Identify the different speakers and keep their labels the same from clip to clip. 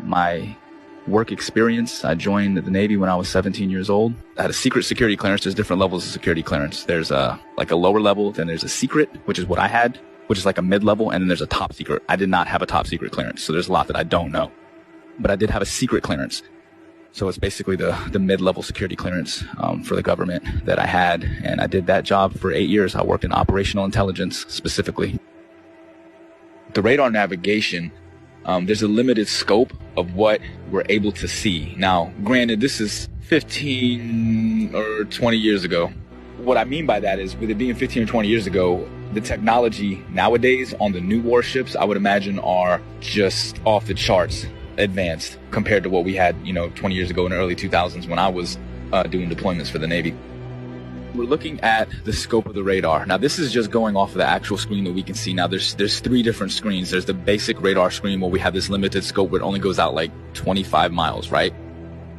Speaker 1: my work experience, I joined the Navy when I was 17 years old. I had a secret security clearance. There's different levels of security clearance. There's a lower level, then there's a secret, which is what I had, which is like a mid-level, and then there's a top secret. I did not have a top secret clearance, so there's a lot that I don't know. But I did have a secret clearance. So it's basically the mid-level security clearance for the government that I had, and I did that job for 8 years. I worked in operational intelligence specifically. The radar navigation, there's a limited scope of what we're able to see. Now, granted, this is 15 or 20 years ago. What I mean by that is, with it being 15 or 20 years ago, the technology nowadays on the new warships, I would imagine, are just off the charts advanced compared to what we had, 20 years ago in the early 2000s when I was doing deployments for the Navy. We're looking at the scope of the radar. Now, this is just going off of the actual screen that we can see. Now, there's 3 different screens. There's the basic radar screen where we have this limited scope where it only goes out like 25 miles, right?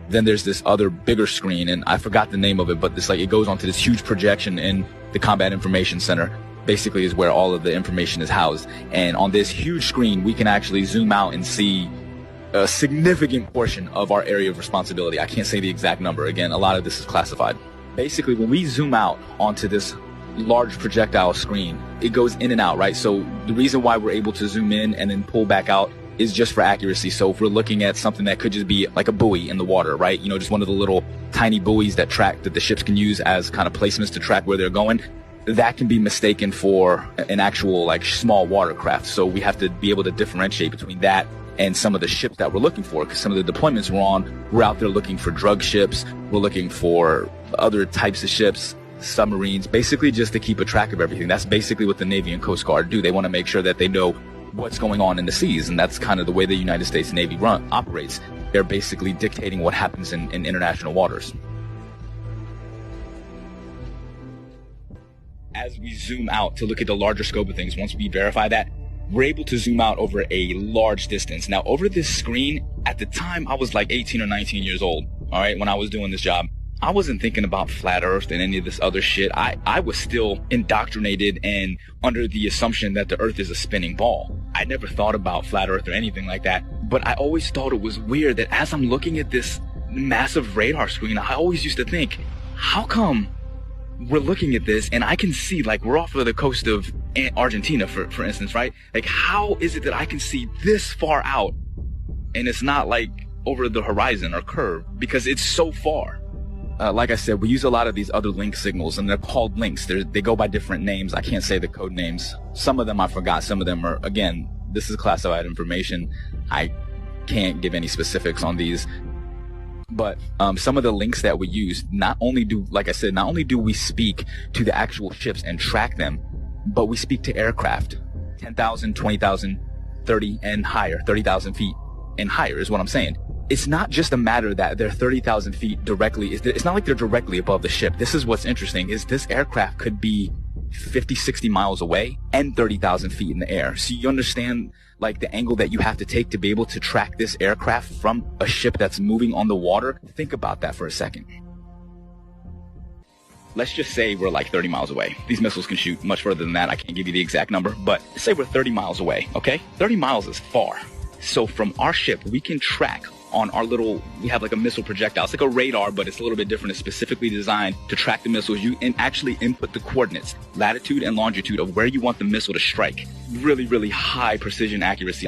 Speaker 1: Then there's this other bigger screen, and I forgot the name of it, but it goes onto this huge projection in the Combat Information Center. Basically is where all of the information is housed. And on this huge screen, we can actually zoom out and see a significant portion of our area of responsibility. I can't say the exact number. Again, a lot of this is classified. Basically, when we zoom out onto this large projectile screen, it goes in and out, right? So the reason why we're able to zoom in and then pull back out is just for accuracy. So if we're looking at something that could just be like a buoy in the water, right? Just one of the little tiny buoys that the ships can use as kind of placements to track where they're going, that can be mistaken for an actual small watercraft. So we have to be able to differentiate between that and some of the ships that we're looking for, because some of the deployments we're on, we're out there looking for drug ships, we're looking for other types of ships, submarines, basically just to keep a track of everything. That's basically what the Navy and Coast Guard do. They want to make sure that they know what's going on in the seas, and that's kind of the way the United States Navy operates. They're basically dictating what happens in international waters. As we zoom out to look at the larger scope of things, once we verify that, we're able to zoom out over a large distance. Now, over this screen, at the time, I was like 18 or 19 years old, all right, when I was doing this job. I wasn't thinking about flat Earth and any of this other shit. I was still indoctrinated and under the assumption that the Earth is a spinning ball. I never thought about flat Earth or anything like that, but I always thought it was weird that as I'm looking at this massive radar screen, I always used to think, how come we're looking at this and I can see, we're off of the coast of Argentina, for instance, right? How is it that I can see this far out and it's not over the horizon or curve, because it's so far? Like I said, we use a lot of these other link signals, and they're called links. They go by different names. I can't say the code names. Some of them I forgot. Some of them are, again, this is classified information. I can't give any specifics on these. But some of the links that we use, not only do we speak to the actual ships and track them, but we speak to aircraft, 10,000, 20,000, 30 and higher, 30,000 feet and higher is what I'm saying. It's not just a matter that they're 30,000 feet directly. It's not like they're directly above the ship. This is what's interesting, is this aircraft could be 50, 60 miles away and 30,000 feet in the air. So you understand the angle that you have to take to be able to track this aircraft from a ship that's moving on the water. Think about that for a second. Let's just say we're 30 miles away. These missiles can shoot much further than that. I can't give you the exact number, but let's say we're 30 miles away, okay? 30 miles is far. So from our ship, we can track on our we have a missile projectile. It's like a radar, but it's a little bit different. It's specifically designed to track the missiles. You can actually input the coordinates, latitude and longitude of where you want the missile to strike. Really, really high precision accuracy.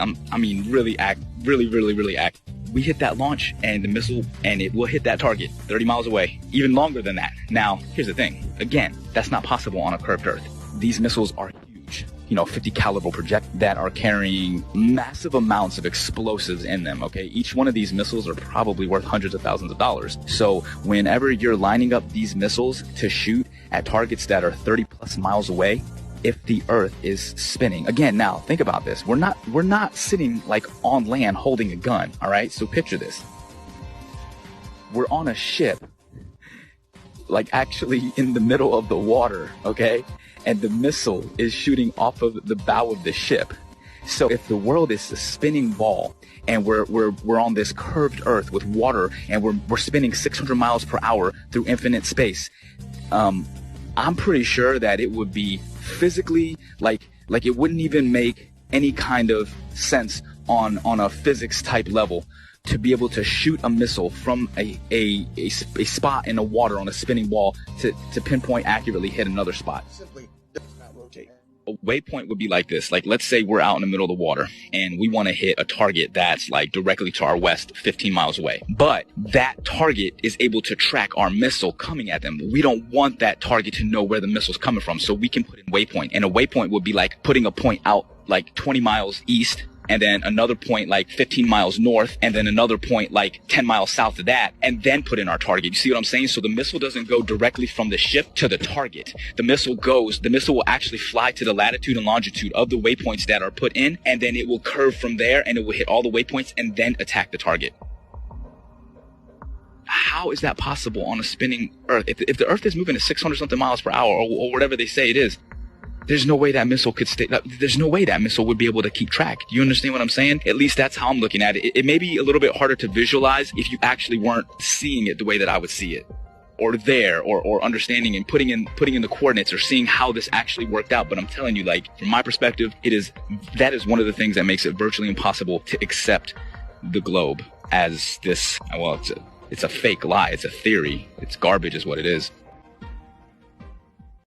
Speaker 1: Really accurate. We hit that launch and the missile, and it will hit that target 30 miles away, even longer than that. Now, here's the thing. Again, that's not possible on a curved Earth. These missiles are huge. 50 caliber projectiles that are carrying massive amounts of explosives in them, okay? Each one of these missiles are probably worth hundreds of thousands of dollars. So whenever you're lining up these missiles to shoot at targets that are 30 plus miles away, if the Earth is spinning, again, now think about this. We're not sitting on land holding a gun, all right? So picture this. We're on a ship, actually in the middle of the water, okay? And the missile is shooting off of the bow of the ship. So if the world is a spinning ball and we're on this curved Earth with water and we're spinning 600 miles per hour through infinite space, I'm pretty sure that it would be physically it wouldn't even make any kind of sense on a physics type level to be able to shoot a missile from a spot in the water on a spinning ball to pinpoint accurately hit another spot.
Speaker 2: Simply does not rotate.
Speaker 1: A waypoint would be like this. Like, let's say we're out in the middle of the water and we want to hit a target that's like directly to our west, 15 miles away. But that target is able to track our missile coming at them. We don't want that target to know where the missile's coming from, so we can put in waypoint. And a waypoint would be like putting a point out like 20 miles east, and then another point like 15 miles north, and then another point like 10 miles south of that, and then put in our target. You see what I'm saying? So the missile doesn't go directly from the ship to the target. The missile will actually fly to the latitude and longitude of the waypoints that are put in, and then it will curve from there, and it will hit all the waypoints and then attack the target. How is that possible on a spinning Earth? If the Earth is moving at 600 something miles per hour, or whatever they say it is, there's no way that missile could stay. There's no way that missile would be able to keep track. Do you understand what I'm saying? At least that's how I'm looking at it. It may be a little bit harder to visualize if you actually weren't seeing it the way that I would see it, or there, or understanding and putting in the coordinates, or seeing how this actually worked out. But I'm telling you, like, from my perspective, that is one of the things that makes it virtually impossible to accept the globe as this. Well, it's a fake lie. It's a theory. It's garbage, is what it is.